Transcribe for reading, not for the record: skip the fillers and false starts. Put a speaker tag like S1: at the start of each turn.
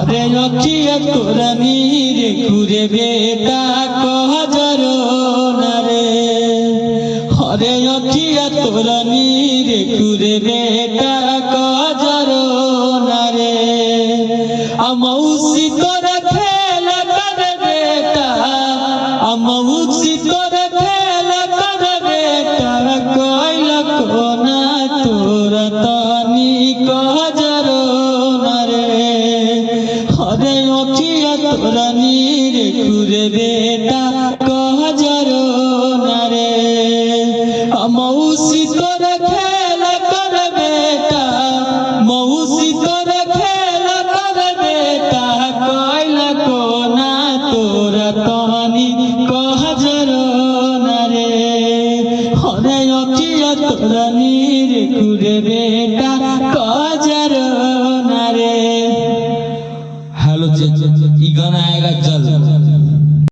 S1: हरे अखिया तोरा नीरे घुरे बेटा कहजरो नरे हरे अखिया तोरा नीरे घुरे बेटा कहजरो नरे अमौसी तोरा खेल कर बेटा अमौसी तोरा खेल कर बेटा कोइल कोना तोरा तनी कहजरो नरे हरे अखिया तोरा नीरे घुरे बेटा कहजरो नरे मौसी तोरा खेल कर बेटा मौसी तोरा खेल कर बेटा कोइल कोना तोरा तनी कहजरो नरे हरे अखिया तोरा नीरे घुरे बेटा कहजरो नरे। हेलो ये गाना आएगा जल्द।